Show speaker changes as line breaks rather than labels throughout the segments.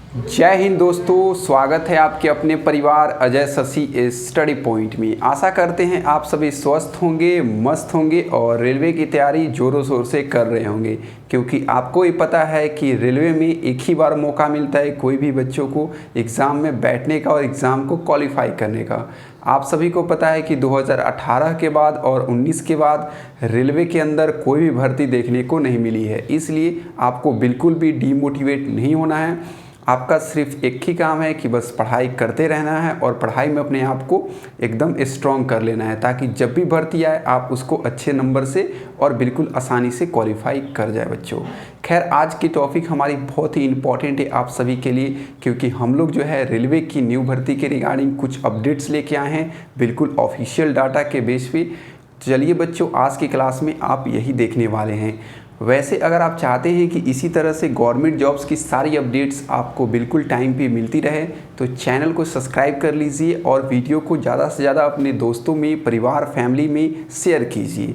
जय हिंद दोस्तों, स्वागत है आपके अपने परिवार अजय शशि स्टडी पॉइंट में। आशा करते हैं आप सभी स्वस्थ होंगे, मस्त होंगे और रेलवे की तैयारी ज़ोरों शोर से कर रहे होंगे, क्योंकि आपको ही पता है कि रेलवे में एक ही बार मौका मिलता है कोई भी बच्चों को एग्ज़ाम में बैठने का और एग्ज़ाम को क्वालिफाई करने का। आप सभी को पता है कि 2018 के बाद और 19 के बाद रेलवे के अंदर कोई भी भर्ती देखने को नहीं मिली है, इसलिए आपको बिल्कुल भी डीमोटिवेट नहीं होना है। आपका सिर्फ एक ही काम है कि बस पढ़ाई करते रहना है और पढ़ाई में अपने आप को एकदम स्ट्रॉन्ग कर लेना है, ताकि जब भी भर्ती आए आप उसको अच्छे नंबर से और बिल्कुल आसानी से क्वालिफाई कर जाए बच्चों। खैर, आज की टॉपिक हमारी बहुत ही इंपॉर्टेंट है आप सभी के लिए, क्योंकि हम लोग जो है रेलवे की न्यू भर्ती के रिगार्डिंग कुछ अपडेट्स लेके आए हैं बिल्कुल ऑफिशियल डाटा के बेस पे। चलिए बच्चों, आज की क्लास में आप यही देखने वाले हैं। वैसे अगर आप चाहते हैं कि इसी तरह से गवर्नमेंट जॉब्स की सारी अपडेट्स आपको बिल्कुल टाइम पे मिलती रहे, तो चैनल को सब्सक्राइब कर लीजिए और वीडियो को ज़्यादा से ज़्यादा अपने दोस्तों में, परिवार, फैमिली में शेयर कीजिए।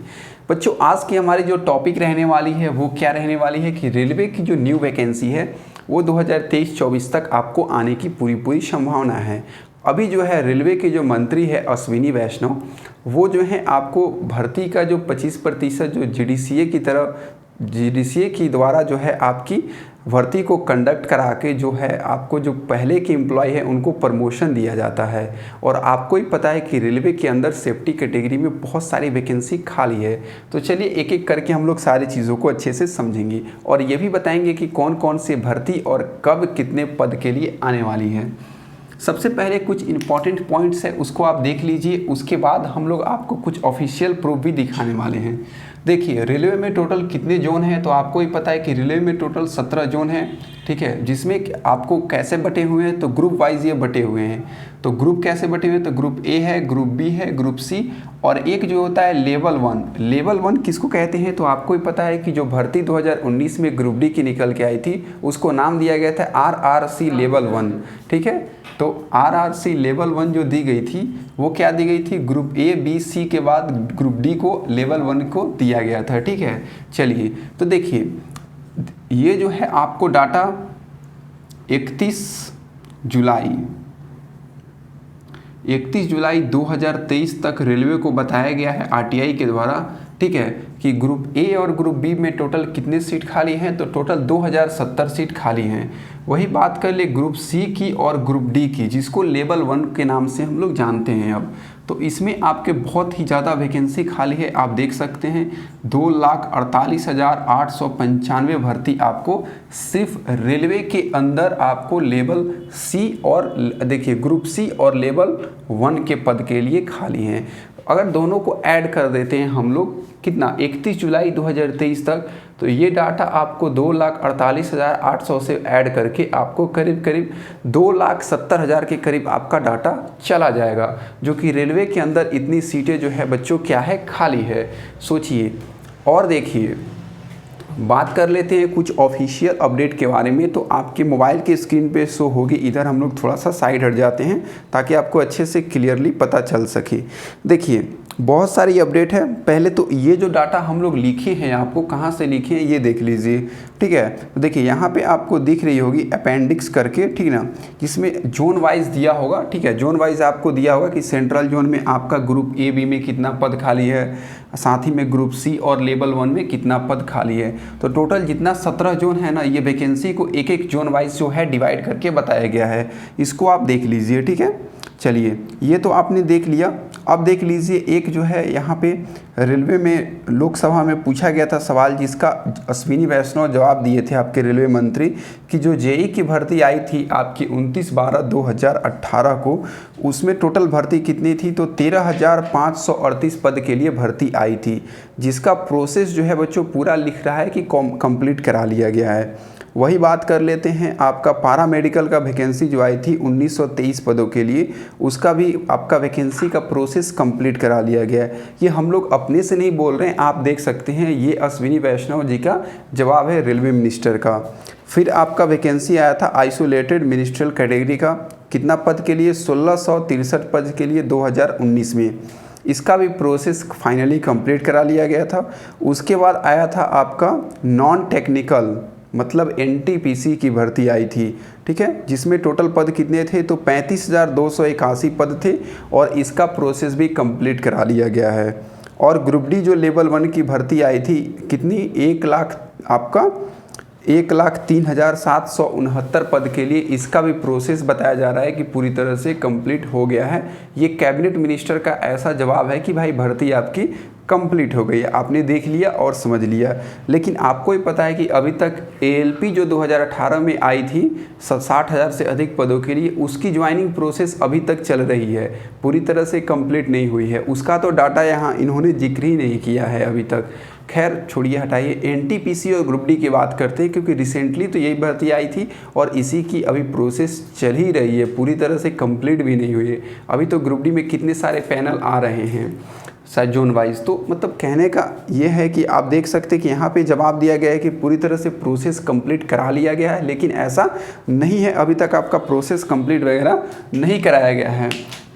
बच्चों, आज की हमारी जो टॉपिक रहने वाली है वो क्या रहने वाली है कि रेलवे की जो न्यू वैकेंसी है वो 2023-24 तक आपको आने की पूरी संभावना है। अभी जो है रेलवे के जो मंत्री है अश्विनी वैष्णव, वो जो है आपको भर्ती का जो 25% जो जीडीसीए की द्वारा जो है आपकी भर्ती को कंडक्ट करा के जो है आपको जो पहले के एम्प्लॉय है उनको प्रमोशन दिया जाता है। और आपको ही पता है कि रेलवे के अंदर सेफ्टी कैटेगरी में बहुत सारी वैकेंसी खाली है। तो चलिए एक एक करके हम लोग सारी चीज़ों को अच्छे से समझेंगे और ये भी बताएंगे कि कौन कौन से भर्ती और कब कितने पद के लिए आने वाली है। सबसे पहले कुछ इंपॉर्टेंट पॉइंट्स है उसको आप देख लीजिए, उसके बाद हम लोग आपको कुछ ऑफिशियल प्रूफ भी दिखाने वाले हैं। देखिए, रेलवे में टोटल कितने जोन हैं, तो आपको ही पता है कि रेलवे में टोटल 17 जोन हैं, ठीक है, जिसमें आपको कैसे बटे हुए हैं तो ग्रुप वाइज ये बटे हुए हैं। तो ग्रुप कैसे बटे हुए हैं तो ग्रुप ए है, ग्रुप बी है, ग्रुप सी और एक जो होता है लेवल 1। लेवल 1 किसको कहते हैं तो आपको ही पता है कि जो भर्ती 2019 में ग्रुप डी की निकल के आई थी उसको नाम दिया गया था RRC लेवल 1, ठीक है। तो RRC लेवल 1 जो दी गई थी वो क्या दी गई थी, ग्रुप ए बी सी के बाद ग्रुप डी को लेवल 1 को दिया गया था, ठीक है। चलिए तो देखिए, ये जो है आपको डाटा 31 जुलाई 2023 तक रेलवे को बताया गया है आरटीआई के द्वारा, ठीक है, कि ग्रुप ए और ग्रुप बी में टोटल कितने सीट खाली हैं तो टोटल 2070 सीट खाली हैं। वही बात कर ले ग्रुप सी की और ग्रुप डी की, जिसको लेवल 1 के नाम से हम लोग जानते हैं अब, तो इसमें आपके बहुत ही ज़्यादा वैकेंसी खाली है। आप देख सकते हैं 2,48,895 भर्ती आपको सिर्फ रेलवे के अंदर आपको लेवल सी और देखिए ग्रुप सी और लेवल 1 के पद के लिए खाली हैं। अगर दोनों को ऐड कर देते हैं हम लोग कितना 31 जुलाई 2023 तक, तो ये डाटा आपको 2,48,800 से ऐड करके आपको करीब 2,70,000 के करीब आपका डाटा चला जाएगा, जो कि रेलवे के अंदर इतनी सीटें जो है बच्चों क्या है, खाली है। सोचिए और देखिए, बात कर लेते हैं कुछ ऑफिशियल अपडेट के बारे में। तो आपके मोबाइल के स्क्रीन पे शो होगी, इधर हम लोग थोड़ा सा साइड हट जाते हैं ताकि आपको अच्छे से क्लियरली पता चल सके। देखिए, बहुत सारी अपडेट है। पहले तो ये जो डाटा हम लोग लिखे हैं आपको कहाँ से लिखे हैं ये देख लीजिए, ठीक है। तो देखिए यहाँ पे आपको दिख रही होगी अपेंडिक्स करके, ठीक ना, जिसमें जोन वाइज दिया होगा, ठीक है। जोन वाइज आपको दिया होगा कि सेंट्रल जोन में आपका ग्रुप ए बी में कितना पद खाली है, साथ ही में ग्रुप सी और लेवल 1 में कितना पद खाली है। तो टोटल जितना 17 जोन है ना, ये वैकेंसी को एक एक जोन वाइज जो है डिवाइड करके बताया गया है। इसको आप देख लीजिए, ठीक है। चलिए, ये तो आपने देख लिया। अब देख लीजिए एक जो है यहाँ पे रेलवे में लोकसभा में पूछा गया था सवाल, जिसका अश्विनी वैष्णव जवाब दिए थे आपके रेलवे मंत्री, कि जो जेई की भर्ती आई थी आपकी 29/12/2018 को, उसमें टोटल भर्ती कितनी थी तो 13,538 पद के लिए भर्ती आई थी, जिसका प्रोसेस जो है बच्चों पूरा लिख रहा है कि कंप्लीट करा लिया गया है। वही बात कर लेते हैं, आपका पारा मेडिकल का वैकेंसी जो आई थी 1923 पदों के लिए, उसका भी आपका वैकेंसी का प्रोसेस कंप्लीट करा लिया गया है। ये हम लोग अपने से नहीं बोल रहे हैं, आप देख सकते हैं, ये अश्विनी वैष्णव जी का जवाब है रेलवे मिनिस्टर का। फिर आपका वैकेंसी आया था आइसोलेटेड मिनिस्ट्रियल कैटेगरी का, कितना पद के लिए 1663 पद के लिए 2019 में, इसका भी प्रोसेस फाइनली कंप्लीट करा लिया गया था। उसके बाद आया था आपका नॉन टेक्निकल मतलब एनटीपीसी की भर्ती आई थी, ठीक है, जिसमें टोटल पद कितने थे, तो 35,281 पद थे और इसका प्रोसेस भी कंप्लीट करा लिया गया है। और ग्रुप डी जो लेवल 1 की भर्ती आई थी कितनी, 1,03,769 पद के लिए, इसका भी प्रोसेस बताया जा रहा है कि पूरी तरह से कंप्लीट हो गया है। ये कैबिनेट मिनिस्टर का ऐसा जवाब है कि भाई भर्ती आपकी कंप्लीट हो गई है, आपने देख लिया और समझ लिया। लेकिन आपको ही पता है कि अभी तक एएलपी जो 2018 में आई थी 60,000 से अधिक पदों के लिए, उसकी ज्वाइनिंग प्रोसेस अभी तक चल रही है, पूरी तरह से कंप्लीट नहीं हुई है। उसका तो डाटा यहाँ इन्होंने जिक्र ही नहीं किया है अभी तक। खैर छोड़िए, हटाइए, एनटीपीसी और ग्रुप डी की बात करते हैं, क्योंकि रिसेंटली तो यही भर्ती आई थी और इसी की अभी प्रोसेस चल ही रही है, पूरी तरह से कंप्लीट भी नहीं हुई है। अभी तो ग्रुप डी में कितने सारे पैनल आ रहे हैं शायद जोन वाइज। तो मतलब कहने का ये है कि आप देख सकते हैं कि यहाँ पे जवाब दिया गया है कि पूरी तरह से प्रोसेस कंप्लीट करा लिया गया है, लेकिन ऐसा नहीं है, अभी तक आपका प्रोसेस कंप्लीट वगैरह नहीं कराया गया है।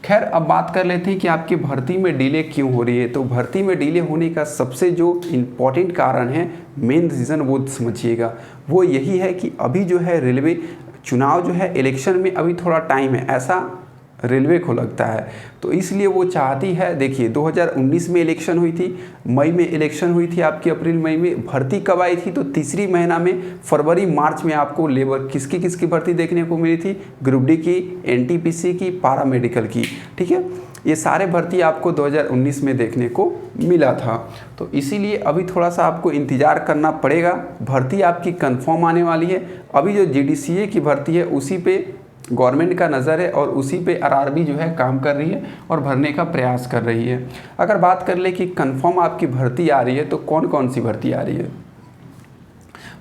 खैर अब बात कर लेते हैं कि आपकी भर्ती में डिले क्यों हो रही है। तो भर्ती में डिले होने का सबसे जो इम्पॉर्टेंट कारण है, मेन रीज़न वो समझिएगा, वो यही है कि अभी जो है रेलवे चुनाव जो है, इलेक्शन में अभी थोड़ा टाइम है, ऐसा रेलवे को लगता है। तो इसलिए वो चाहती है, देखिए 2019 में इलेक्शन हुई थी, मई में इलेक्शन हुई थी आपकी, अप्रैल मई में भर्ती कब आई थी, तो तीसरी महीना में फरवरी मार्च में आपको लेबर किसकी भर्ती देखने को मिली थी, ग्रुप डी की, एनटीपीसी की, पैरामेडिकल की, ठीक है, ये सारे भर्ती आपको 2019 में देखने को मिला था। तो इसीलिए अभी थोड़ा सा आपको इंतज़ार करना पड़ेगा, भर्ती आपकी कंफर्म आने वाली है। अभी जो जीडीसीए की भर्ती है उसी पे गवर्नमेंट का नज़र है और उसी पे आरआरबी जो है काम कर रही है और भरने का प्रयास कर रही है। अगर बात कर ले कि कंफर्म आपकी भर्ती आ रही है तो कौन कौन सी भर्ती आ रही है,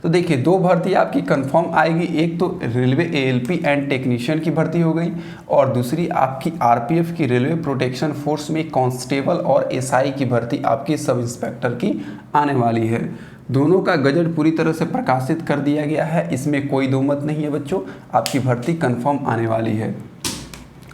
तो देखिए 2 भर्ती आपकी कंफर्म आएगी, एक तो रेलवे एएलपी एंड टेक्नीशियन की भर्ती हो गई और दूसरी आपकी आरपीएफ की रेलवे प्रोटेक्शन फोर्स में कांस्टेबल और एसआई की भर्ती आपकी सब इंस्पेक्टर की आने वाली है। दोनों का गजट पूरी तरह से प्रकाशित कर दिया गया है, इसमें कोई दो मत नहीं है बच्चों, आपकी भर्ती कंफर्म आने वाली है।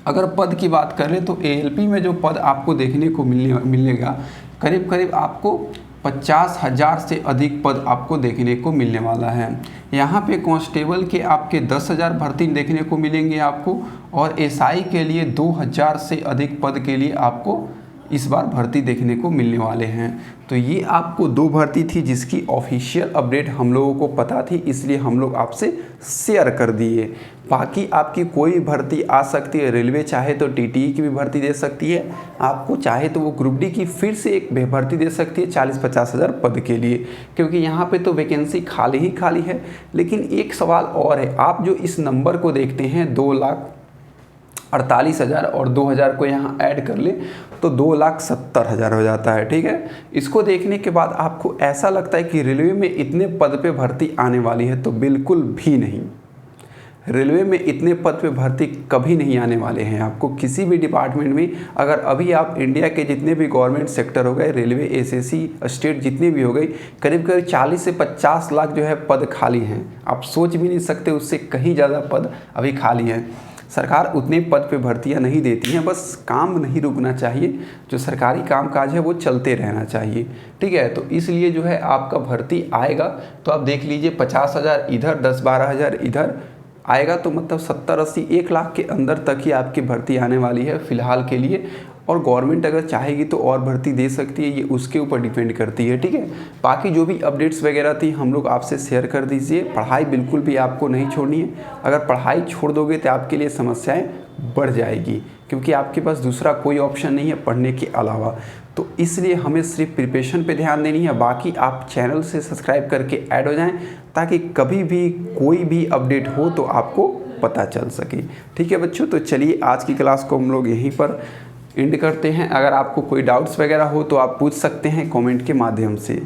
अगर पद की बात करें तो एएलपी में जो पद आपको देखने को मिलेगा करीब करीब आपको 50,000 से अधिक पद आपको देखने को मिलने वाला है। यहाँ पे कांस्टेबल के आपके 10,000 भर्ती देखने को मिलेंगे आपको और एसआई के लिए 2,000 से अधिक पद के लिए आपको इस बार भर्ती देखने को मिलने वाले हैं। तो ये आपको 2 भर्ती थी जिसकी ऑफिशियल अपडेट हम लोगों को पता थी, इसलिए हम लोग आपसे शेयर कर दिए। बाकी आपकी कोई भर्ती आ सकती है, रेलवे चाहे तो टीटीई की भी भर्ती दे सकती है, आपको चाहे तो वो ग्रुप डी की फिर से एक भर्ती दे सकती है 40-50 हज़ार पद के लिए, क्योंकि यहाँ पे तो वैकेंसी खाली ही खाली है। लेकिन एक सवाल और है, आप जो इस नंबर को देखते हैं 2,48,000 और 2,000 को यहाँ ऐड कर ले तो 2,70,000 हो जाता है, ठीक है। इसको देखने के बाद आपको ऐसा लगता है कि रेलवे में इतने पद पे भर्ती आने वाली है, तो बिल्कुल भी नहीं। रेलवे में इतने पद पे भर्ती कभी नहीं आने वाले हैं आपको किसी भी डिपार्टमेंट में। अगर अभी आप इंडिया के जितने भी गवर्नमेंट सेक्टर हो गए, रेलवे, एसएससी, स्टेट जितने भी हो गई, करीब करीब 40 से 50 लाख जो है पद खाली हैं। आप सोच भी नहीं सकते, उससे कहीं ज़्यादा पद अभी खाली हैं। सरकार उतने पद पे भर्तियां नहीं देती हैं, बस काम नहीं रुकना चाहिए, जो सरकारी कामकाज है वो चलते रहना चाहिए, ठीक है। तो इसलिए जो है आपका भर्ती आएगा तो आप देख लीजिए 50,000 इधर, 10-12 हज़ार इधर आएगा, तो मतलब 70-80 1 लाख के अंदर तक ही आपकी भर्ती आने वाली है फ़िलहाल के लिए। और गवर्नमेंट अगर चाहेगी तो और भर्ती दे सकती है, ये उसके ऊपर डिपेंड करती है, ठीक है। बाकी जो भी अपडेट्स वगैरह थी हम लोग आपसे शेयर कर दीजिए। पढ़ाई बिल्कुल भी आपको नहीं छोड़नी है, अगर पढ़ाई छोड़ दोगे तो आपके लिए समस्याएं बढ़ जाएगी, क्योंकि आपके पास दूसरा कोई ऑप्शन नहीं है पढ़ने के अलावा। तो इसलिए हमें सिर्फ प्रिपरेशन पे ध्यान देनी है, बाकी आप चैनल से सब्सक्राइब करके ऐड हो जाएं ताकि कभी भी कोई भी अपडेट हो तो आपको पता चल सके, ठीक है बच्चों। तो चलिए आज की क्लास को हम लोग यहीं पर एंड करते हैं। अगर आपको कोई डाउट्स वगैरह हो तो आप पूछ सकते हैं कमेंट के माध्यम से।